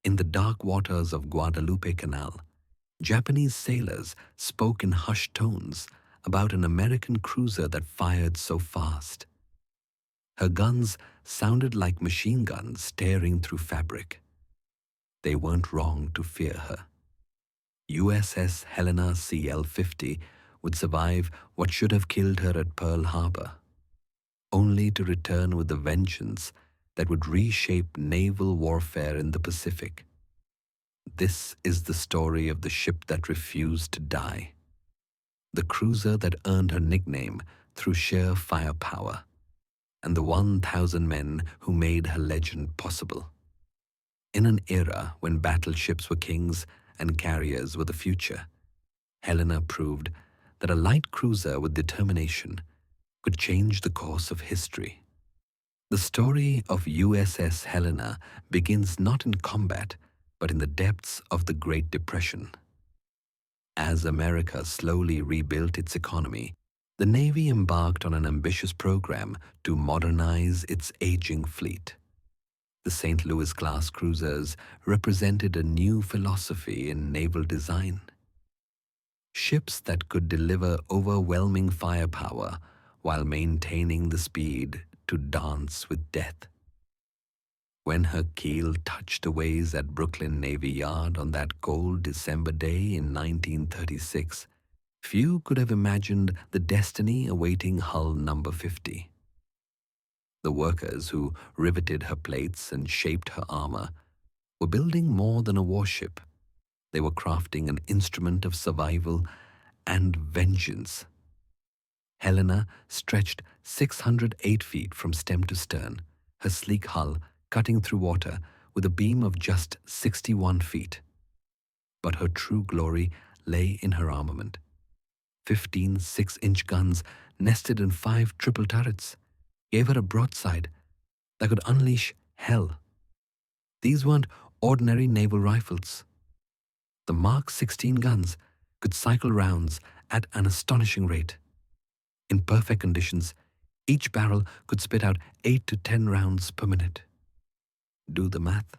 In the dark waters of Guadalupe Canal, Japanese sailors spoke in hushed tones about an American cruiser that fired so fast. Her guns sounded like machine guns tearing through fabric. They weren't wrong to fear her. USS Helena CL-50 would survive what should have killed her at Pearl Harbor, only to return with a vengeance that would reshape naval warfare in the Pacific. This is the story of the ship that refused to die, the cruiser that earned her nickname through sheer firepower, and the 1,000 men who made her legend possible. In an era when battleships were kings and carriers were the future, Helena proved that a light cruiser with determination could change the course of history. The story of USS Helena begins not in combat, but in the depths of the Great Depression. As America slowly rebuilt its economy, the Navy embarked on an ambitious program to modernize its aging fleet. The St. Louis-class cruisers represented a new philosophy in naval design. Ships that could deliver overwhelming firepower while maintaining the speed to dance with death. When her keel touched the waves at Brooklyn Navy Yard on that cold December day in 1936, few could have imagined the destiny awaiting hull number 50. The workers who riveted her plates and shaped her armor were building more than a warship. They were crafting an instrument of survival and vengeance. Helena stretched 608 feet from stem to stern, her sleek hull cutting through water with a beam of just 61 feet. But her true glory lay in her armament. 15 6-inch guns nested in 5 triple turrets gave her a broadside that could unleash hell. These weren't ordinary naval rifles. The Mark 16 guns could cycle rounds at an astonishing rate. In perfect conditions, each barrel could spit out 8 to 10 rounds per minute. Do the math.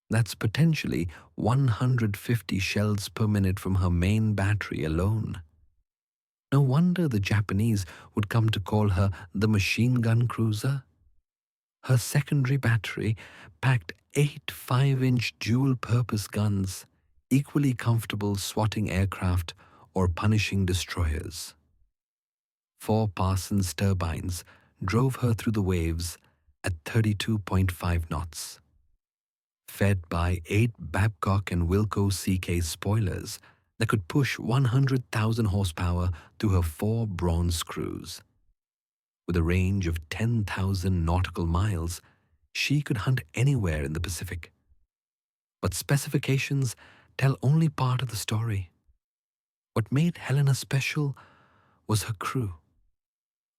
That's potentially 150 shells per minute from her main battery alone. No wonder the Japanese would come to call her the machine gun cruiser. Her secondary battery packed 8 5-inch dual-purpose guns, equally comfortable swatting aircraft or punishing destroyers. 4 Parsons turbines drove her through the waves at 32.5 knots. Fed by 8 Babcock and Wilco CK spoilers that could push 100,000 horsepower through her 4 bronze screws. With a range of 10,000 nautical miles, she could hunt anywhere in the Pacific. But specifications tell only part of the story. What made Helena special was her crew.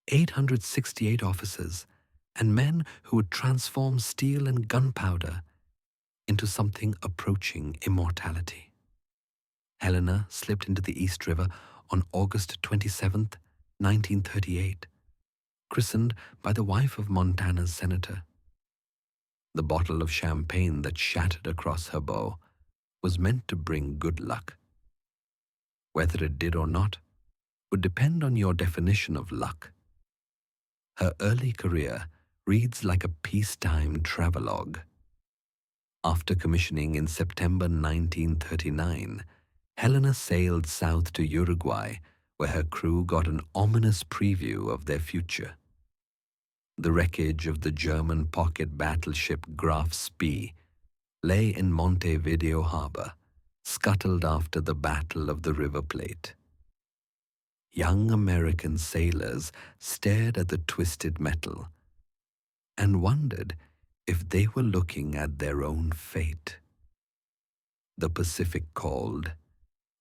868 officers and men who would transform steel and gunpowder into something approaching immortality. Helena slipped into the East River on August 27, 1938, christened by the wife of Montana's senator. The bottle of champagne that shattered across her bow was meant to bring good luck. Whether it did or not would depend on your definition of luck. Her early career reads like a peacetime travelogue. After commissioning in September 1939, Helena sailed south to Uruguay, where her crew got an ominous preview of their future. The wreckage of the German pocket battleship Graf Spee lay in Montevideo harbor, scuttled after the Battle of the River Plate. Young American sailors stared at the twisted metal and wondered if they were looking at their own fate. The Pacific called,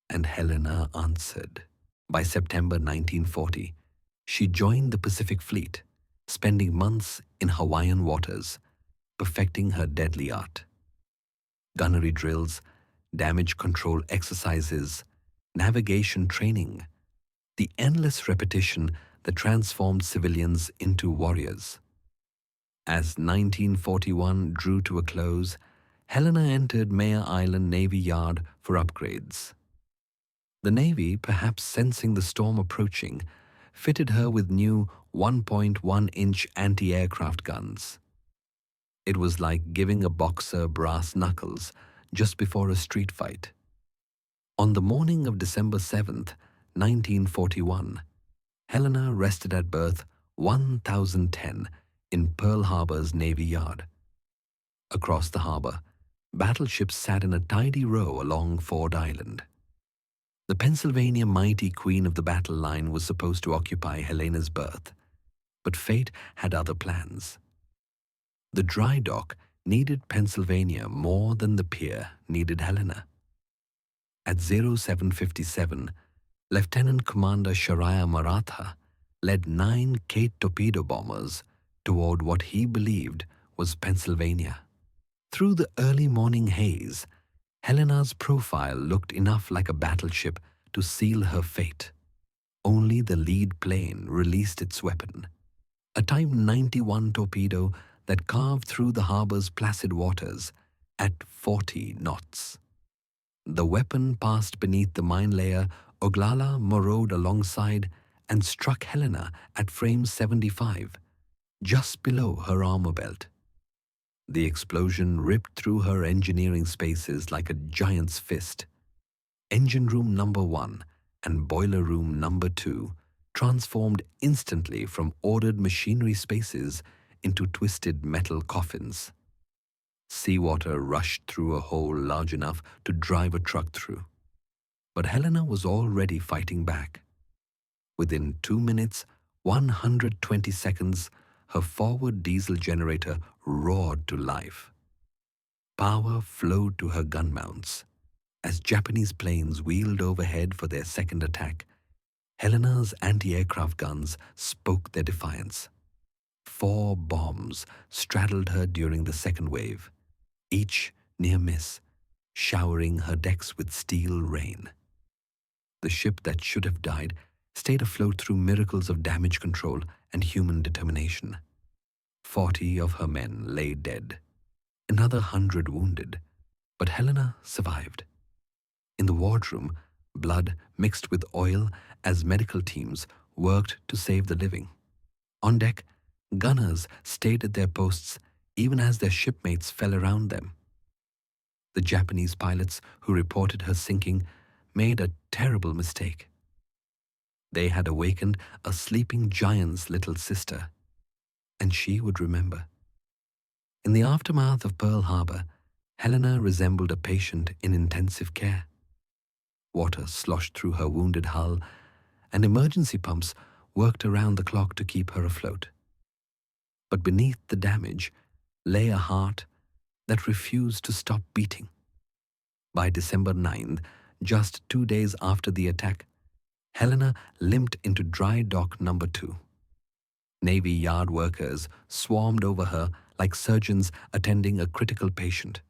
and Helena answered. By September 1940, she joined the Pacific Fleet, spending months in Hawaiian waters, perfecting her deadly art. Gunnery drills, damage control exercises, navigation training, the endless repetition that transformed civilians into warriors. As 1941 drew to a close, Helena entered Mare Island Navy Yard for upgrades. The Navy, perhaps sensing the storm approaching, fitted her with new 1.1-inch anti-aircraft guns. It was like giving a boxer brass knuckles just before a street fight. On the morning of December 7th, 1941, Helena rested at berth 1010 in Pearl Harbor's Navy Yard. Across the harbor, battleships sat in a tidy row along Ford Island. The Pennsylvania, mighty queen of the battle line, was supposed to occupy Helena's berth, but fate had other plans. The dry dock needed Pennsylvania more than the pier needed Helena. At 0757, Lieutenant Commander Sharaya Maratha led 9 Kate torpedo bombers toward what he believed was Pennsylvania. Through the early morning haze, Helena's profile looked enough like a battleship to seal her fate. Only the lead plane released its weapon, a Type 91 torpedo that carved through the harbor's placid waters at 40 knots. The weapon passed beneath the mine layer Oglala morrowed alongside and struck Helena at frame 75, just below her armor belt. The explosion ripped through her engineering spaces like a giant's fist. Engine room number 1 and boiler room number 2 transformed instantly from ordered machinery spaces into twisted metal coffins. Seawater rushed through a hole large enough to drive a truck through. But Helena was already fighting back. Within 2 minutes, 120 seconds, her forward diesel generator roared to life. Power flowed to her gun mounts. As Japanese planes wheeled overhead for their second attack, Helena's anti-aircraft guns spoke their defiance. 4 bombs straddled her during the second wave, each near miss, showering her decks with steel rain. The ship that should have died stayed afloat through miracles of damage control and human determination. 40 of her men lay dead, another 100 wounded, but Helena survived. In the wardroom, blood mixed with oil as medical teams worked to save the living. On deck, gunners stayed at their posts even as their shipmates fell around them. The Japanese pilots who reported her sinking made a terrible mistake. They had awakened a sleeping giant's little sister, and she would remember. In the aftermath of Pearl Harbor, Helena resembled a patient in intensive care. Water sloshed through her wounded hull, and emergency pumps worked around the clock to keep her afloat. But beneath the damage lay a heart that refused to stop beating. By December 9th, just 2 days after the attack, Helena limped into dry dock number 2. Navy yard workers swarmed over her like surgeons attending a critical patient.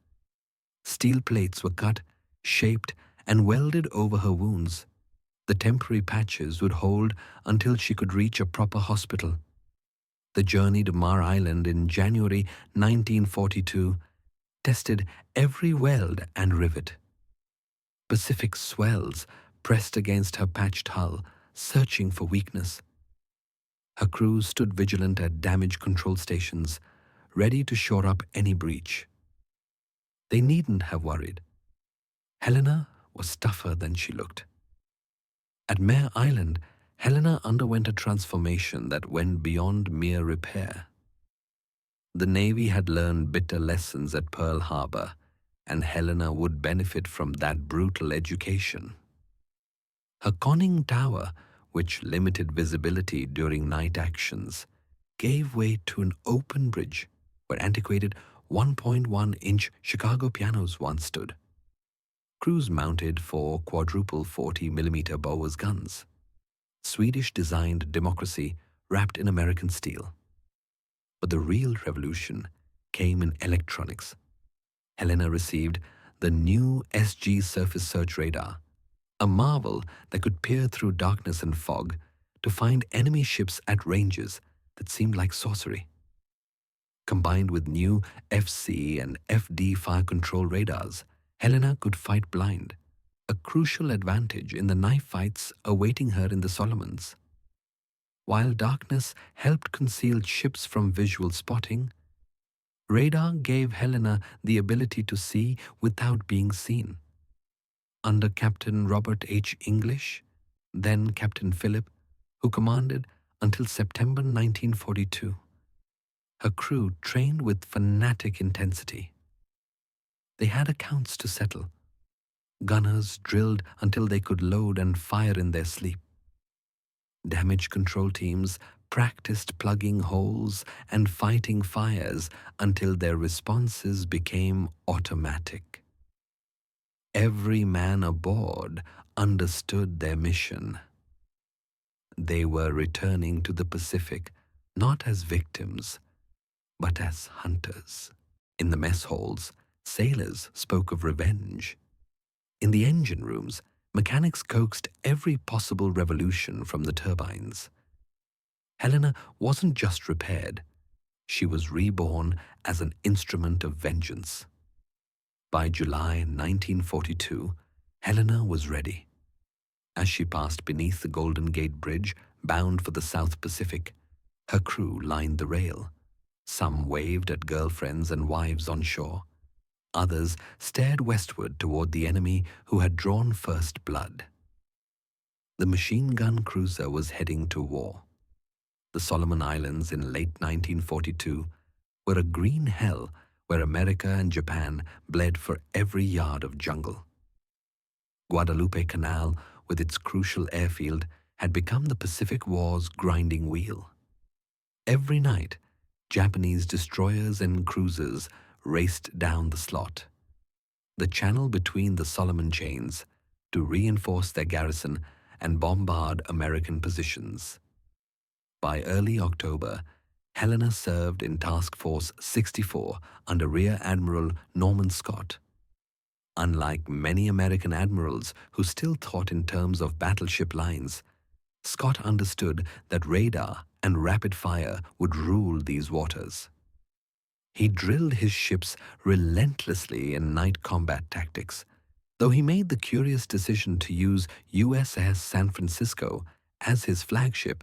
Steel plates were cut, shaped, and welded over her wounds. The temporary patches would hold until she could reach a proper hospital. The journey to Mare Island in January 1942 tested every weld and rivet. Pacific swells pressed against her patched hull, searching for weakness. Her crew stood vigilant at damage control stations, ready to shore up any breach. They needn't have worried. Helena was tougher than she looked. At Mare Island, Helena underwent a transformation that went beyond mere repair. The Navy had learned bitter lessons at Pearl Harbor, and Helena would benefit from that brutal education. Her conning tower, which limited visibility during night actions, gave way to an open bridge where antiquated 1.1-inch Chicago pianos once stood. Crews mounted 4 quadruple 40mm Bowers guns. Swedish-designed democracy wrapped in American steel. But the real revolution came in electronics. Helena received the new SG surface search radar, a marvel that could peer through darkness and fog to find enemy ships at ranges that seemed like sorcery. Combined with new FC and FD fire control radars, Helena could fight blind, a crucial advantage in the knife fights awaiting her in the Solomons. While darkness helped conceal ships from visual spotting, radar gave Helena the ability to see without being seen. Under Captain Robert H. English, then Captain Philip, who commanded until September 1942, her crew trained with fanatic intensity. They had accounts to settle. Gunners drilled until they could load and fire in their sleep. Damage control teams practiced plugging holes and fighting fires until their responses became automatic. Every man aboard understood their mission. They were returning to the Pacific not as victims, but as hunters. In the mess halls, sailors spoke of revenge. In the engine rooms, mechanics coaxed every possible revolution from the turbines. Helena wasn't just repaired, she was reborn as an instrument of vengeance. By July 1942, Helena was ready. As she passed beneath the Golden Gate Bridge, bound for the South Pacific, her crew lined the rail. Some waved at girlfriends and wives on shore. Others stared westward toward the enemy who had drawn first blood. The machine gun cruiser was heading to war. The Solomon Islands in late 1942 were a green hell where America and Japan bled for every yard of jungle. Guadalupe Canal, with its crucial airfield, had become the Pacific War's grinding wheel. Every night, Japanese destroyers and cruisers raced down the slot, the channel between the Solomon chains, to reinforce their garrison and bombard American positions. By early October, Helena served in Task Force 64 under Rear Admiral Norman Scott. Unlike many American admirals who still thought in terms of battleship lines, Scott understood that radar and rapid fire would rule these waters. He drilled his ships relentlessly in night combat tactics, though he made the curious decision to use USS San Francisco as his flagship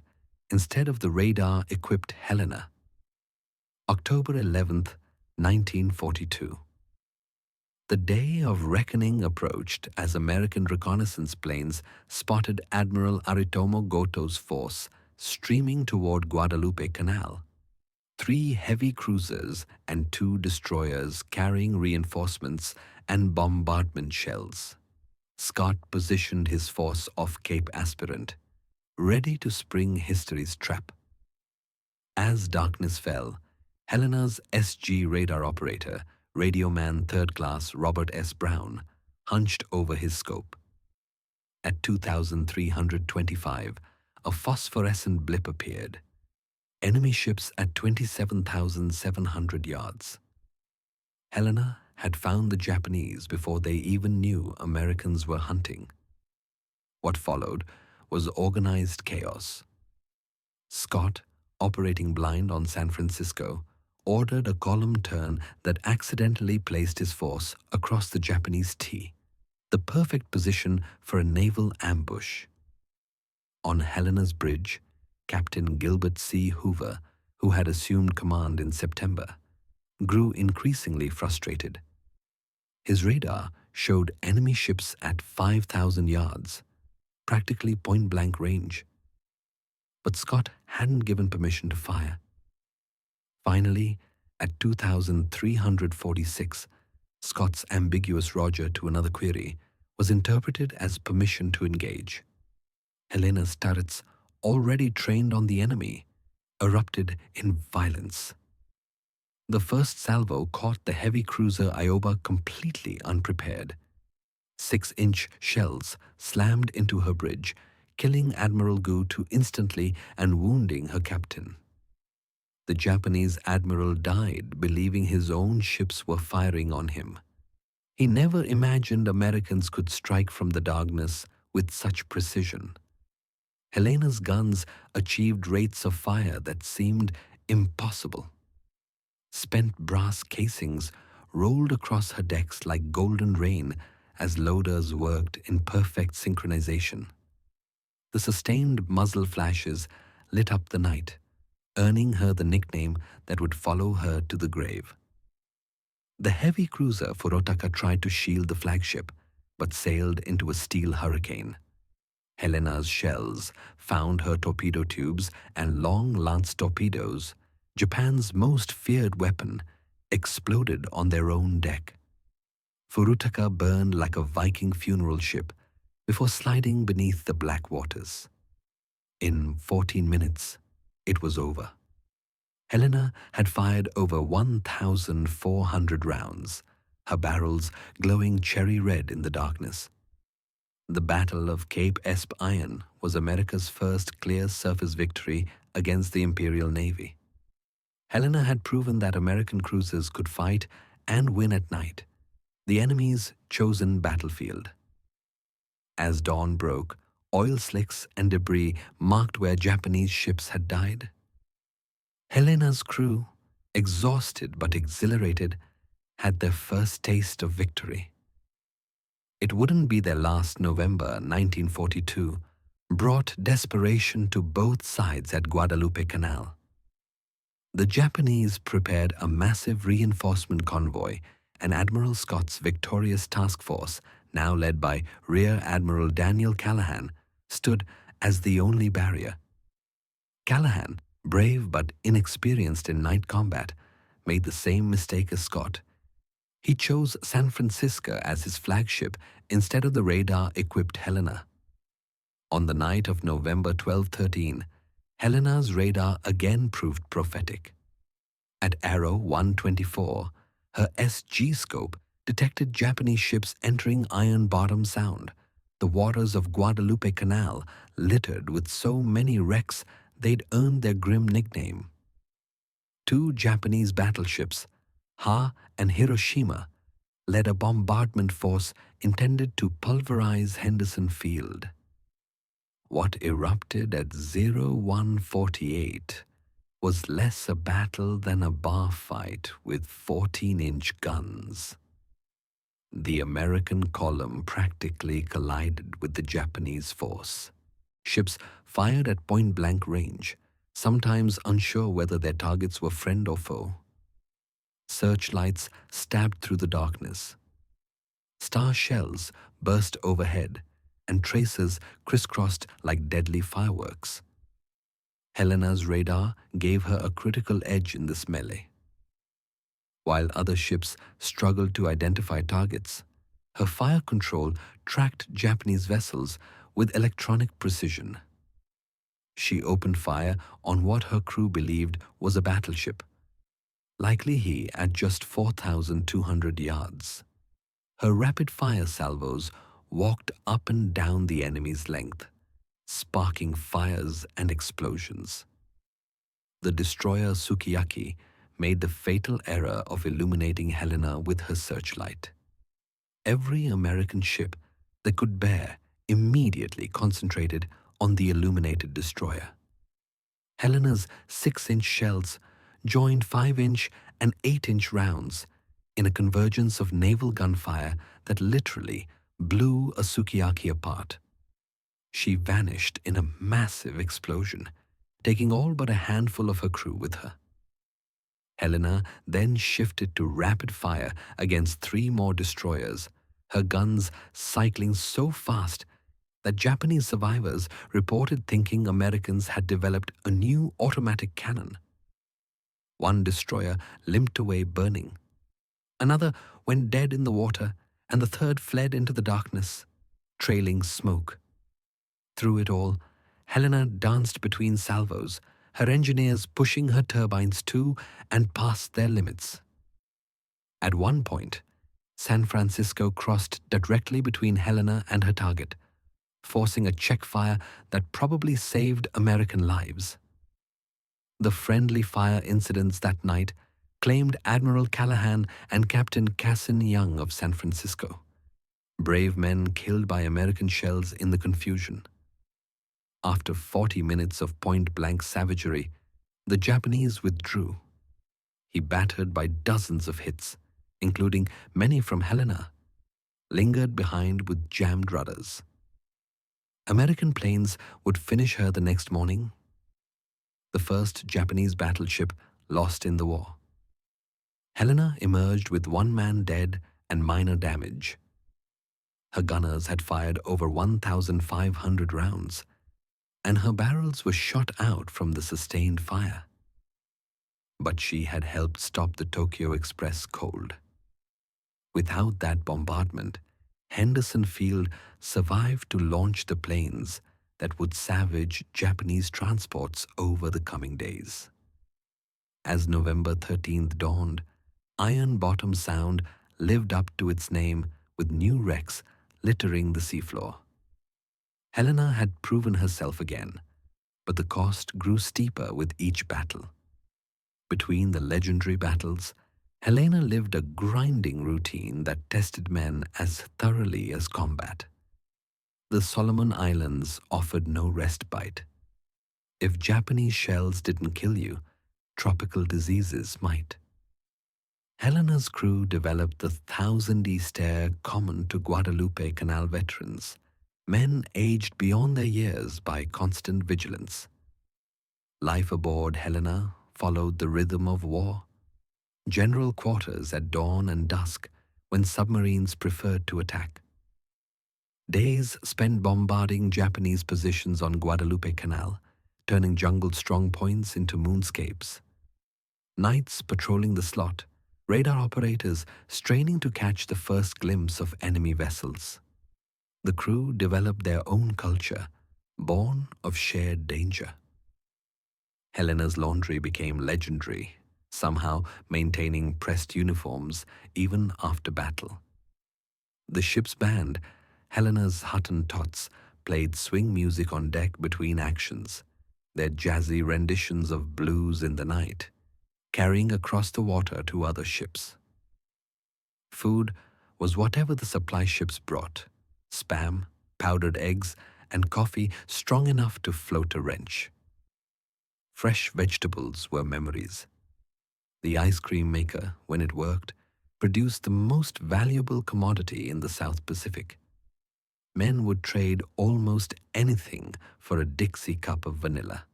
instead of the radar-equipped Helena. October 11th, 1942. The day of reckoning approached as American reconnaissance planes spotted Admiral Aritomo Goto's force streaming toward Guadalupe Canal. 3 heavy cruisers and 2 destroyers carrying reinforcements and bombardment shells. Scott positioned his force off Cape Esperance, ready to spring history's trap. As darkness fell, Helena's SG radar operator, Radioman Third Class Robert S. Brown, hunched over his scope. At 2,325, a phosphorescent blip appeared. Enemy ships at 27,700 yards. Helena had found the Japanese before they even knew Americans were hunting. What followed was organized chaos. Scott, operating blind on San Francisco, ordered a column turn that accidentally placed his force across the Japanese T, the perfect position for a naval ambush. On Helena's bridge, Captain Gilbert C. Hoover, who had assumed command in September, grew increasingly frustrated. His radar showed enemy ships at 5,000 yards, practically point-blank range. But Scott hadn't given permission to fire. Finally, at 2,346, Scott's ambiguous Roger to another query was interpreted as permission to engage. Helena's turrets, already trained on the enemy, erupted in violence. The first salvo caught the heavy cruiser Ioba completely unprepared. 6-inch shells slammed into her bridge, killing Admiral Goto instantly and wounding her captain. The Japanese admiral died believing his own ships were firing on him. He never imagined Americans could strike from the darkness with such precision. Helena's guns achieved rates of fire that seemed impossible. Spent brass casings rolled across her decks like golden rain as loaders worked in perfect synchronization. The sustained muzzle flashes lit up the night, earning her the nickname that would follow her to the grave. The heavy cruiser Furutaka tried to shield the flagship, but sailed into a steel hurricane. Helena's shells found her torpedo tubes and long lance torpedoes, Japan's most feared weapon, exploded on their own deck. Furutaka burned like a Viking funeral ship before sliding beneath the black waters. In 14 minutes, it was over. Helena had fired over 1,400 rounds, her barrels glowing cherry red in the darkness. The Battle of Cape Esperance was America's first clear surface victory against the Imperial Navy. Helena had proven that American cruisers could fight and win at night, the enemy's chosen battlefield. As dawn broke, oil slicks and debris marked where Japanese ships had died. Helena's crew, exhausted but exhilarated, had their first taste of victory. It wouldn't be their last. November 1942 brought desperation to both sides at Guadalupe Canal. The Japanese prepared a massive reinforcement convoy, and Admiral Scott's victorious task force, now led by Rear Admiral Daniel Callahan, stood as the only barrier. Callahan, brave but inexperienced in night combat, made the same mistake as Scott. He chose San Francisco as his flagship instead of the radar-equipped Helena. On the night of November 12-13, Helena's radar again proved prophetic. At Arrow 124, her SG scope detected Japanese ships entering Iron Bottom Sound, the waters of Guadalupe Canal littered with so many wrecks they'd earned their grim nickname. Two Japanese battleships, Ha and Hiroshima, led a bombardment force intended to pulverize Henderson Field. What erupted at 0148 was less a battle than a bar fight with 14-inch guns. The American column practically collided with the Japanese force. Ships fired at point-blank range, sometimes unsure whether their targets were friend or foe. Searchlights stabbed through the darkness. Star shells burst overhead, and tracers crisscrossed like deadly fireworks. Helena's radar gave her a critical edge in this melee. While other ships struggled to identify targets, her fire control tracked Japanese vessels with electronic precision. She opened fire on what her crew believed was a battleship, likely he at just 4,200 yards. Her rapid-fire salvos walked up and down the enemy's length, sparking fires and explosions. The destroyer Sukiyaki made the fatal error of illuminating Helena with her searchlight. Every American ship that could bear immediately concentrated on the illuminated destroyer. Helena's 6-inch shells joined 5-inch and 8-inch rounds in a convergence of naval gunfire that literally blew a Sukiyaki apart. She vanished in a massive explosion, taking all but a handful of her crew with her. Helena then shifted to rapid fire against 3 more destroyers, her guns cycling so fast that Japanese survivors reported thinking Americans had developed a new automatic cannon. One destroyer limped away burning. Another went dead in the water, and the third fled into the darkness, trailing smoke. Through it all, Helena danced between salvos, her engineers pushing her turbines to and past their limits. At one point, San Francisco crossed directly between Helena and her target, forcing a check fire that probably saved American lives. The friendly fire incidents that night claimed Admiral Callahan and Captain Cassin Young of San Francisco, brave men killed by American shells in the confusion. After 40 minutes of point-blank savagery, the Japanese withdrew. he battered by dozens of hits, including many from Helena, lingered behind with jammed rudders. American planes would finish her the next morning, the first Japanese battleship lost in the war. Helena emerged with one man dead and minor damage. Her gunners had fired over 1,500 rounds, and her barrels were shot out from the sustained fire. But she had helped stop the Tokyo Express cold. Without that bombardment, Henderson Field survived to launch the planes that would savage Japanese transports over the coming days. As November 13th dawned, Iron Bottom Sound lived up to its name with new wrecks littering the seafloor. Helena had proven herself again, but the cost grew steeper with each battle. Between the legendary battles, Helena lived a grinding routine that tested men as thoroughly as combat. The Solomon Islands offered no respite. If Japanese shells didn't kill you, tropical diseases might. Helena's crew developed the thousand-year stare common to Guadalupe Canal veterans, men aged beyond their years by constant vigilance. Life aboard Helena followed the rhythm of war. General quarters at dawn and dusk when submarines preferred to attack. Days spent bombarding Japanese positions on Guadalupe Canal, turning jungle strong points into moonscapes. Nights patrolling the slot, radar operators straining to catch the first glimpse of enemy vessels. The crew developed their own culture, born of shared danger. Helena's laundry became legendary, somehow maintaining pressed uniforms even after battle. The ship's band, Helena's Hottentots, played swing music on deck between actions, their jazzy renditions of blues in the night, carrying across the water to other ships. Food was whatever the supply ships brought: spam, powdered eggs, and coffee strong enough to float a wrench. Fresh vegetables were memories. The ice cream maker, when it worked, produced the most valuable commodity in the South Pacific. Men would trade almost anything for a Dixie cup of vanilla.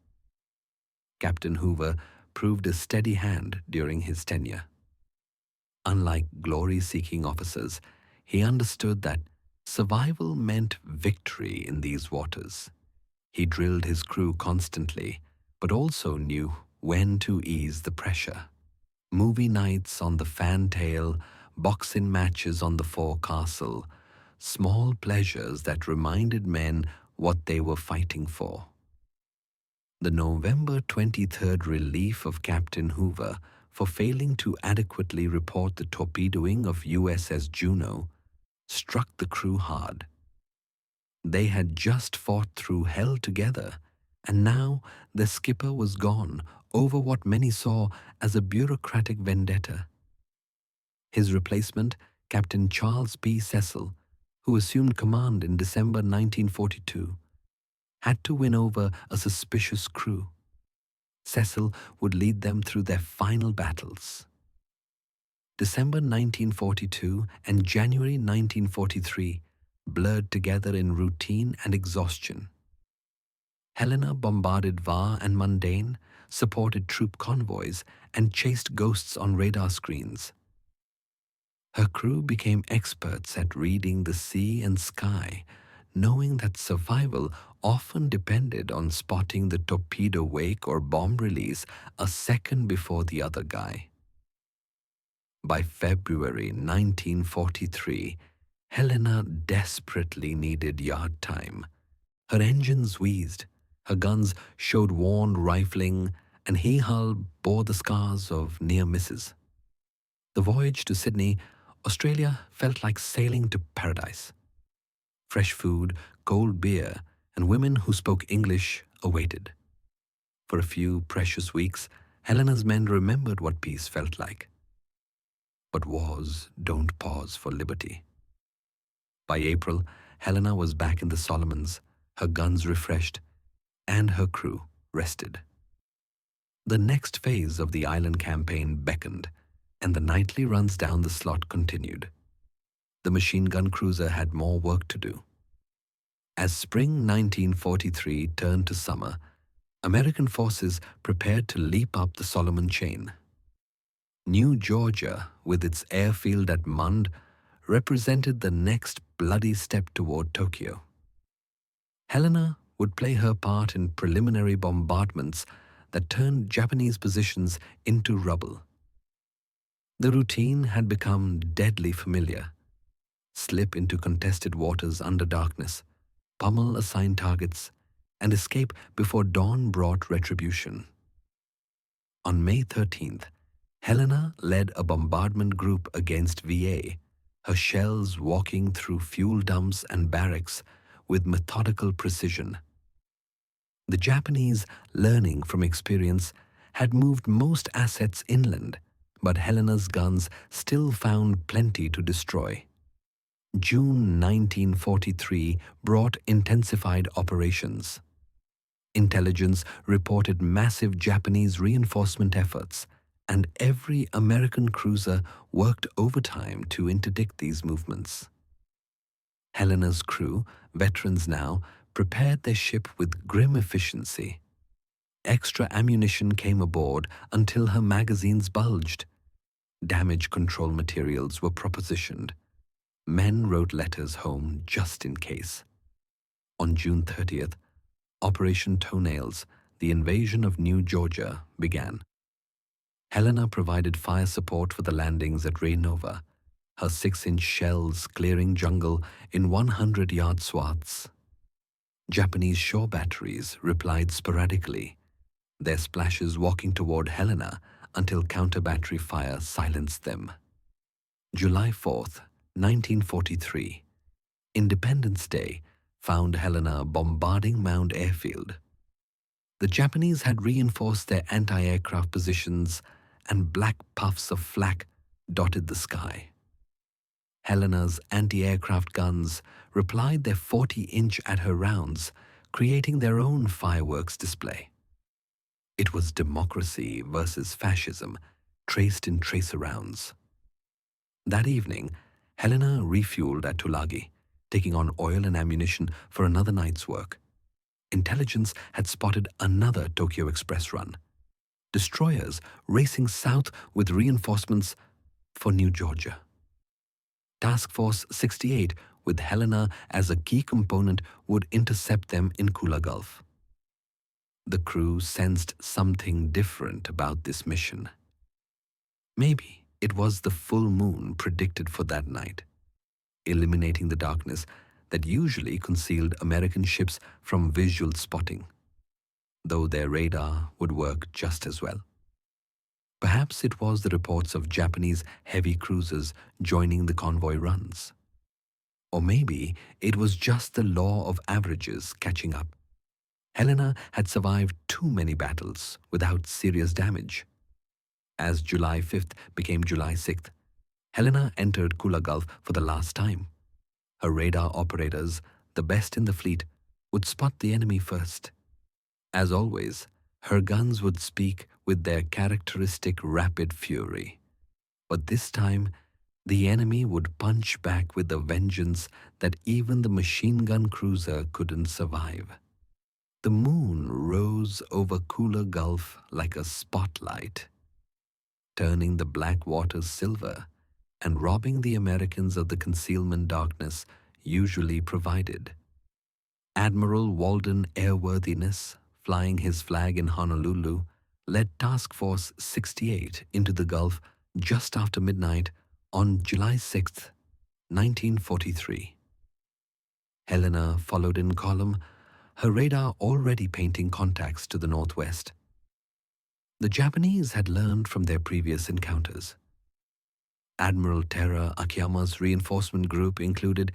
Captain Hoover proved a steady hand during his tenure. Unlike glory-seeking officers, he understood that survival meant victory in these waters. He drilled his crew constantly, but also knew when to ease the pressure. Movie nights on the fantail, boxing matches on the forecastle, small pleasures that reminded men what they were fighting for. The November 23rd relief of Captain Hoover for failing to adequately report the torpedoing of USS Juno struck the crew hard. They had just fought through hell together, and now the skipper was gone over what many saw as a bureaucratic vendetta. His replacement, Captain Charles P. Cecil, who assumed command in December 1942, had to win over a suspicious crew. Cecil would lead them through their final battles. December 1942 and January 1943 blurred together in routine and exhaustion. Helena bombarded Var and Mundane, supported troop convoys, and chased ghosts on radar screens. Her crew became experts at reading the sea and sky, knowing that survival often depended on spotting the torpedo wake or bomb release a second before the other guy. By February 1943, Helena desperately needed yard time. Her engines wheezed, her guns showed worn rifling, and her hull bore the scars of near misses. The voyage to Sydney, Australia, felt like sailing to paradise. Fresh food, cold beer, and women who spoke English awaited. For a few precious weeks, Helena's men remembered what peace felt like. But wars don't pause for liberty. By April, Helena was back in the Solomons, her guns refreshed, and her crew rested. The next phase of the island campaign beckoned, and the nightly runs down the slot continued. The machine gun cruiser had more work to do. As spring 1943 turned to summer, American forces prepared to leap up the Solomon chain. New Georgia, with its airfield at Mund, represented the next bloody step toward Tokyo. Helena would play her part in preliminary bombardments that turned Japanese positions into rubble. The routine had become deadly familiar. Slip into contested waters under darkness, pummel assigned targets, and escape before dawn brought retribution. On May 13th, Helena led a bombardment group against VA, her shells walking through fuel dumps and barracks with methodical precision. The Japanese, learning from experience, had moved most assets inland, but Helena's guns still found plenty to destroy. June 1943 brought intensified operations. Intelligence reported massive Japanese reinforcement efforts, and every American cruiser worked overtime to interdict these movements. Helena's crew, veterans now, prepared their ship with grim efficiency. Extra ammunition came aboard until her magazines bulged. Damage control materials were propositioned. Men wrote letters home just in case. On June 30th, Operation Toenails, the invasion of New Georgia, began. Helena provided fire support for the landings at Raynova, her 6-inch shells clearing jungle in 100-yard swaths. Japanese shore batteries replied sporadically, their splashes walking toward Helena until counter-battery fire silenced them. July 4th, 1943, Independence Day found Helena bombarding Mound Airfield. The Japanese had reinforced their anti-aircraft positions, and black puffs of flak dotted the sky. Helena's anti-aircraft guns replied their 40-inch at her rounds, creating their own fireworks display. It was democracy versus fascism, traced in tracer rounds. That evening, Helena refueled at Tulagi, taking on oil and ammunition for another night's work. Intelligence had spotted another Tokyo Express run. Destroyers racing south with reinforcements for New Georgia. Task Force 68, with Helena as a key component, would intercept them in Kula Gulf. The crew sensed something different about this mission. Maybe it was the full moon predicted for that night, eliminating the darkness that usually concealed American ships from visual spotting, though their radar would work just as well. Perhaps it was the reports of Japanese heavy cruisers joining the convoy runs. Or maybe it was just the law of averages catching up. Helena had survived too many battles without serious damage. As July 5th became July 6th, Helena entered Kula Gulf for the last time. Her radar operators, the best in the fleet, would spot the enemy first. As always, her guns would speak with their characteristic rapid fury. But this time, the enemy would punch back with a vengeance that even the machine gun cruiser couldn't survive. The moon rose over Kula Gulf like a spotlight, turning the black waters silver and robbing the Americans of the concealment darkness usually provided. Admiral Walden Airworthiness, flying his flag in Honolulu, led Task Force 68 into the Gulf just after midnight on July 6, 1943. Helena followed in column, her radar already painting contacts to the northwest. The Japanese had learned from their previous encounters. Admiral Tera Akiyama's reinforcement group included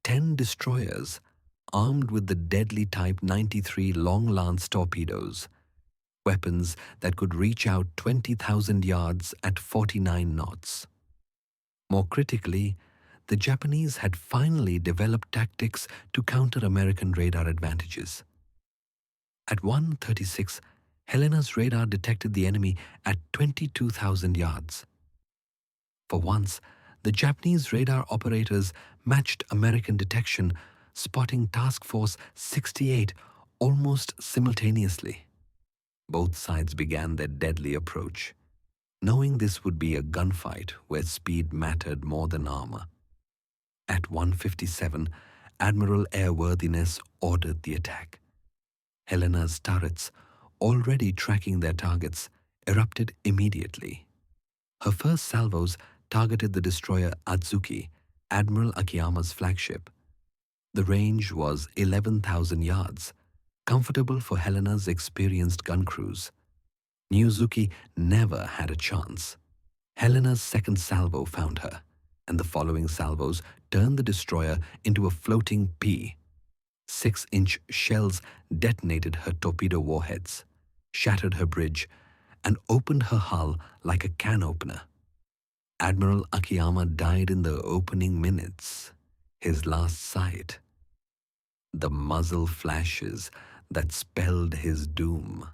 10 destroyers armed with the deadly Type 93 long-lance torpedoes, weapons that could reach out 20,000 yards at 49 knots. More critically, the Japanese had finally developed tactics to counter American radar advantages. At 1:36, Helena's radar detected the enemy at 22,000 yards. For once, the Japanese radar operators matched American detection, spotting Task Force 68 almost simultaneously. Both sides began their deadly approach, knowing this would be a gunfight where speed mattered more than armor. At 1:57, Admiral Airworthiness ordered the attack. Helena's turrets, already tracking their targets, erupted immediately. Her first salvos targeted the destroyer Atsuki, Admiral Akiyama's flagship. The range was 11,000 yards, comfortable for Helena's experienced gun crews. Niuzuki never had a chance. Helena's second salvo found her, and the following salvos turned the destroyer into a floating pea. 6-inch shells detonated her torpedo warheads, shattered her bridge, and opened her hull like a can opener. Admiral Akiyama died in the opening minutes, his last sight. The muzzle flashes that spelled his doom.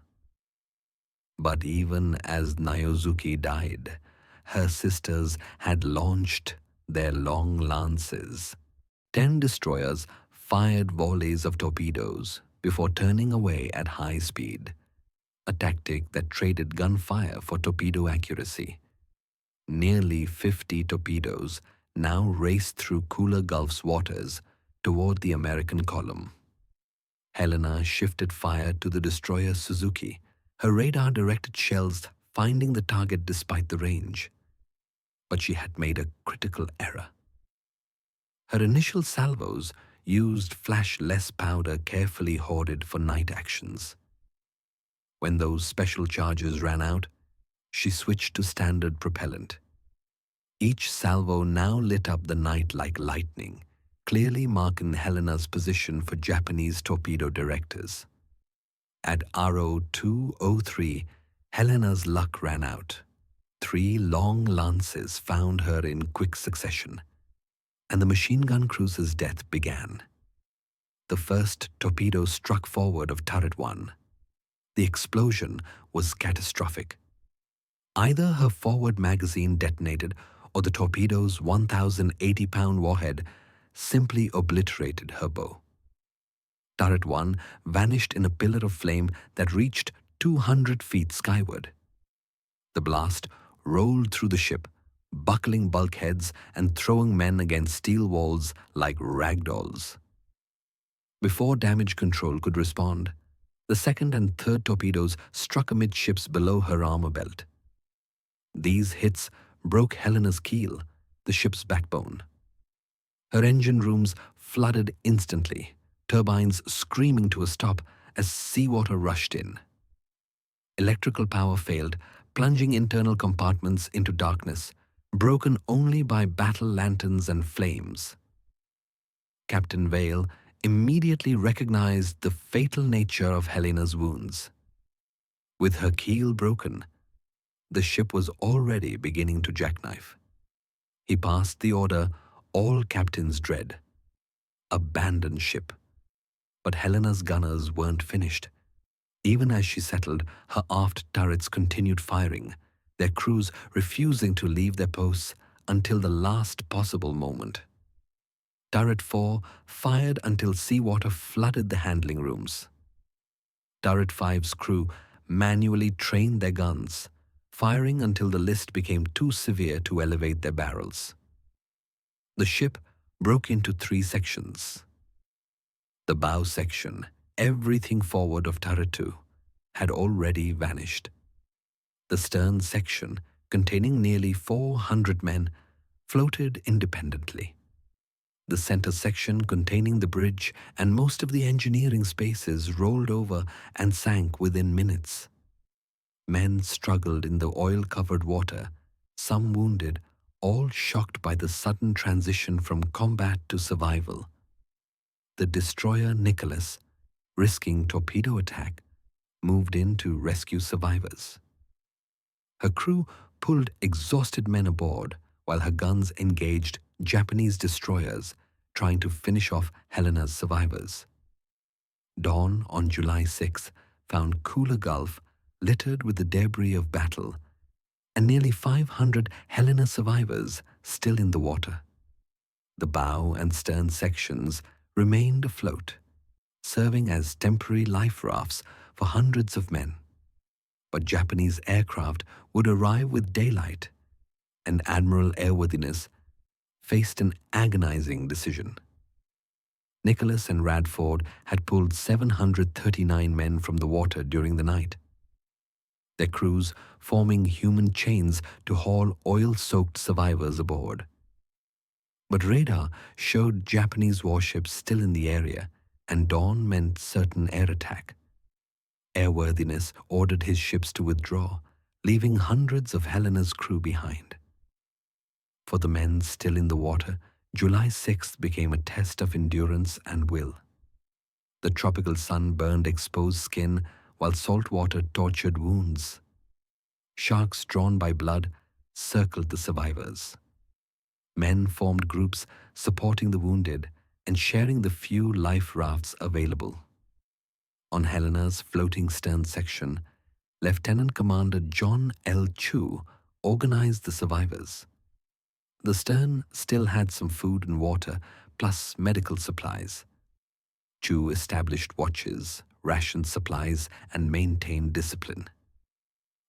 But even as Niuzuki died, her sisters had launched their long lances. 10 destroyers fired volleys of torpedoes before turning away at high speed, a tactic that traded gunfire for torpedo accuracy. Nearly 50 torpedoes now raced through Kula Gulf's waters toward the American column. Helena shifted fire to the destroyer Suzuki, her radar-directed shells finding the target despite the range. But she had made a critical error. Her initial salvos used flash-less powder carefully hoarded for night actions. When those special charges ran out, she switched to standard propellant. Each salvo now lit up the night like lightning, clearly marking Helena's position for Japanese torpedo directors. At RO 203, Helena's luck ran out. 3 long lances found her in quick succession, and the machine gun cruiser's death began. The first torpedo struck forward of Turret 1. The explosion was catastrophic. Either her forward magazine detonated or the torpedo's 1,080-pound warhead simply obliterated her bow. Turret 1 vanished in a pillar of flame that reached 200 feet skyward. The blast rolled through the ship, buckling bulkheads and throwing men against steel walls like ragdolls. Before damage control could respond, the second and third torpedoes struck amidships below her armor belt. These hits broke Helena's keel, the ship's backbone. Her engine rooms flooded instantly, turbines screaming to a stop as seawater rushed in. Electrical power failed, plunging internal compartments into darkness, broken only by battle lanterns and flames. Captain Vale immediately recognized the fatal nature of Helena's wounds. With her keel broken, the ship was already beginning to jackknife. He passed the order all captains dread: abandon ship. But Helena's gunners weren't finished. Even as she settled, her aft turrets continued firing, their crews refusing to leave their posts until the last possible moment. Turret 4 fired until seawater flooded the handling rooms. Turret 5's crew manually trained their guns, firing until the list became too severe to elevate their barrels. The ship broke into 3 sections. The bow section, everything forward of Turret 2, had already vanished. The stern section, containing nearly 400 men, floated independently. The center section, containing the bridge and most of the engineering spaces, rolled over and sank within minutes. Men struggled in the oil-covered water, some wounded, all shocked by the sudden transition from combat to survival. The destroyer Nicholas, risking torpedo attack, moved in to rescue survivors. Her crew pulled exhausted men aboard while her guns engaged Japanese destroyers trying to finish off Helena's survivors. Dawn on July 6 found Kula Gulf littered with the debris of battle, and nearly 500 Helena survivors still in the water. The bow and stern sections remained afloat, serving as temporary life rafts for hundreds of men. But Japanese aircraft would arrive with daylight, and Admiral Airworthiness faced an agonizing decision. Nicholas and Radford had pulled 739 men from the water during the night, their crews forming human chains to haul oil-soaked survivors aboard. But radar showed Japanese warships still in the area, and dawn meant certain air attack. Airworthiness ordered his ships to withdraw, leaving hundreds of Helena's crew behind. For the men still in the water, July 6th became a test of endurance and will. The tropical sun burned exposed skin while salt water tortured wounds. Sharks drawn by blood circled the survivors. Men formed groups supporting the wounded and sharing the few life rafts available. On Helena's floating stern section, Lieutenant Commander John L. Chu organized the survivors. The stern still had some food and water, plus medical supplies. Chu established watches, rationed supplies, and maintained discipline.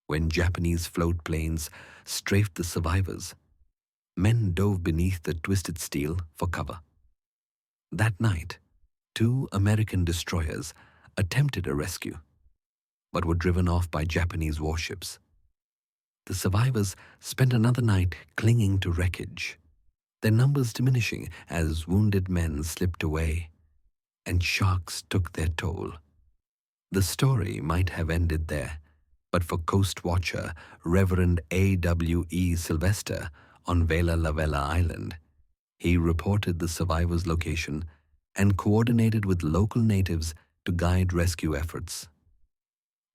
When Japanese float planes strafed the survivors, men dove beneath the twisted steel for cover. That night, 2 American destroyers attempted a rescue, but were driven off by Japanese warships. The survivors spent another night clinging to wreckage, their numbers diminishing as wounded men slipped away, and sharks took their toll. The story might have ended there, but for Coast Watcher Reverend A.W.E. Sylvester on Vela La Vela Island, he reported the survivors' location and coordinated with local natives to guide rescue efforts.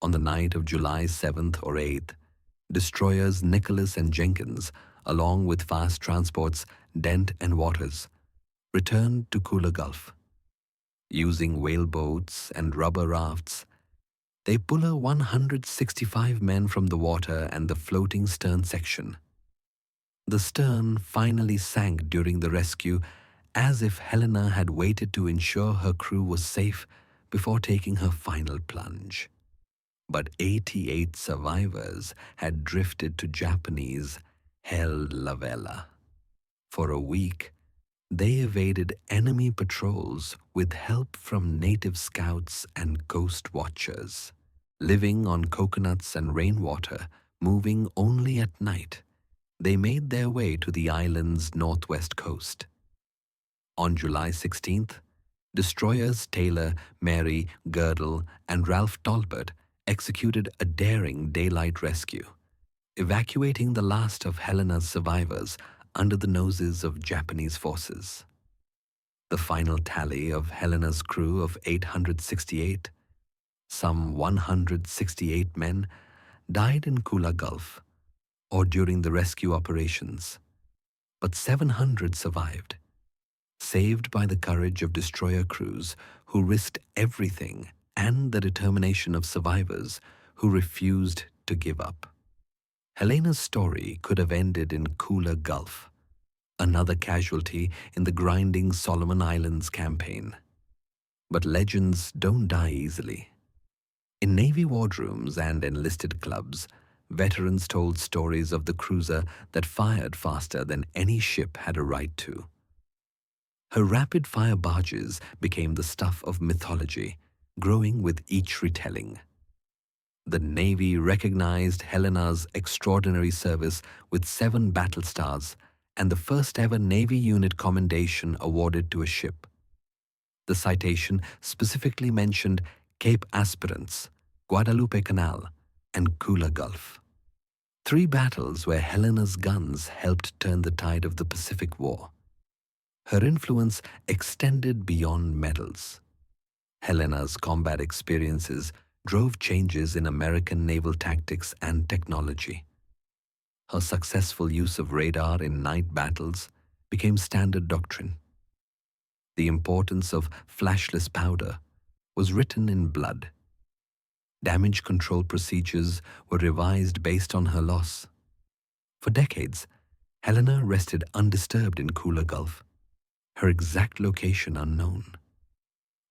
On the night of July 7th or 8th, destroyers Nicholas and Jenkins, along with fast transports Dent and Waters, returned to Kula Gulf. Using whaleboats and rubber rafts, they pulled 165 men from the water and the floating stern section. The stern finally sank during the rescue, as if Helena had waited to ensure her crew was safe before taking her final plunge. But 88 survivors had drifted to Japanese Hell La Vela. For a week, they evaded enemy patrols with help from native scouts and ghost watchers. Living on coconuts and rainwater, moving only at night, they made their way to the island's northwest coast. On July 16th, destroyers Taylor, Mary, Girdle, and Ralph Talbot executed a daring daylight rescue, evacuating the last of Helena's survivors under the noses of Japanese forces. The final tally of Helena's crew of 868, some 168 men, died in Kula Gulf or during the rescue operations, but 700 survived, saved by the courage of destroyer crews who risked everything and the determination of survivors who refused to give up. Helena's story could have ended in Kula Gulf, another casualty in the grinding Solomon Islands campaign. But legends don't die easily. In Navy wardrooms and enlisted clubs, veterans told stories of the cruiser that fired faster than any ship had a right to. Her rapid-fire barges became the stuff of mythology, growing with each retelling. The Navy recognized Helena's extraordinary service with 7 battle stars and the first-ever Navy unit commendation awarded to a ship. The citation specifically mentioned Cape Esperance, Guadalcanal, and Kula Gulf, 3 battles where Helena's guns helped turn the tide of the Pacific War. Her influence extended beyond medals. Helena's combat experiences drove changes in American naval tactics and technology. Her successful use of radar in night battles became standard doctrine. The importance of flashless powder was written in blood. Damage control procedures were revised based on her loss. For decades, Helena rested undisturbed in Kula Gulf, her exact location unknown.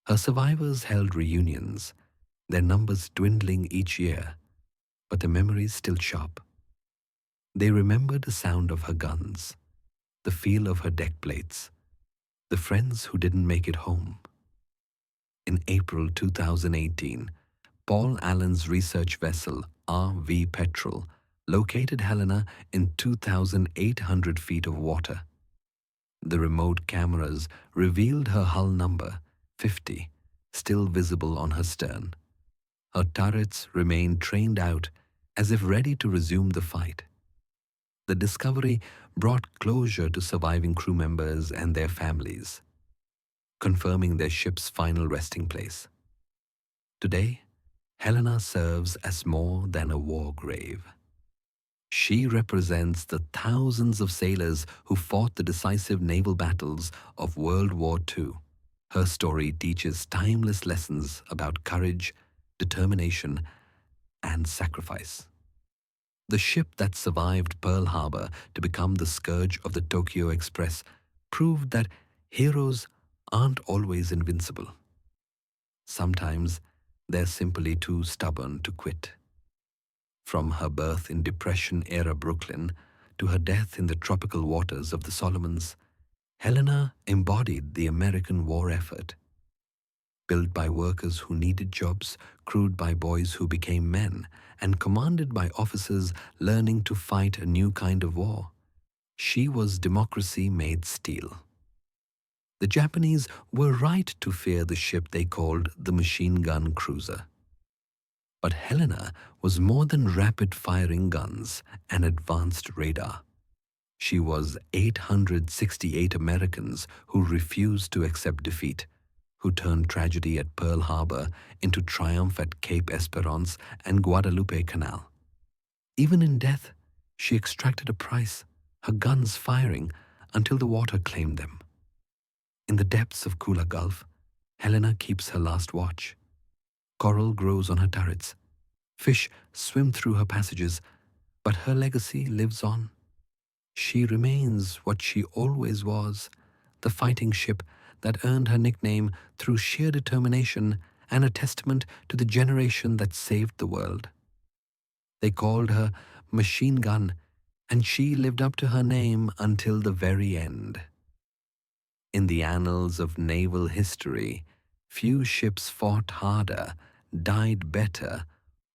Her survivors held reunions, their numbers dwindling each year, but their memories still sharp. They remembered the sound of her guns, the feel of her deck plates, the friends who didn't make it home. In April 2018, Paul Allen's research vessel RV Petrel located Helena in 2,800 feet of water. The remote cameras revealed her hull number, 50, still visible on her stern. Her turrets remained trained out as if ready to resume the fight. The discovery brought closure to surviving crew members and their families, confirming their ship's final resting place. Today, Helena serves as more than a war grave. She represents the thousands of sailors who fought the decisive naval battles of World War II. Her story teaches timeless lessons about courage, determination, and sacrifice. The ship that survived Pearl Harbor to become the scourge of the Tokyo Express proved that heroes aren't always invincible. Sometimes they're simply too stubborn to quit. From her birth in Depression-era Brooklyn to her death in the tropical waters of the Solomons, Helena embodied the American war effort. Built by workers who needed jobs, crewed by boys who became men, and commanded by officers learning to fight a new kind of war, she was democracy made steel. The Japanese were right to fear the ship they called the machine gun cruiser. But Helena was more than rapid-firing guns and advanced radar. She was 868 Americans who refused to accept defeat, who turned tragedy at Pearl Harbor into triumph at Cape Esperance and Guadalcanal. Even in death, she extracted a price, her guns firing until the water claimed them. In the depths of Kula Gulf, Helena keeps her last watch. Coral grows on her turrets. Fish swim through her passages, but her legacy lives on. She remains what she always was, the fighting ship that earned her nickname through sheer determination and a testament to the generation that saved the world. They called her Machine Gun, and she lived up to her name until the very end. In the annals of naval history, few ships fought harder, died better,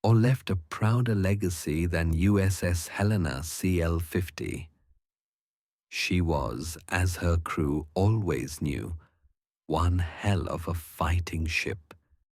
or left a prouder legacy than USS Helena CL-50. She was, as her crew always knew, one hell of a fighting ship.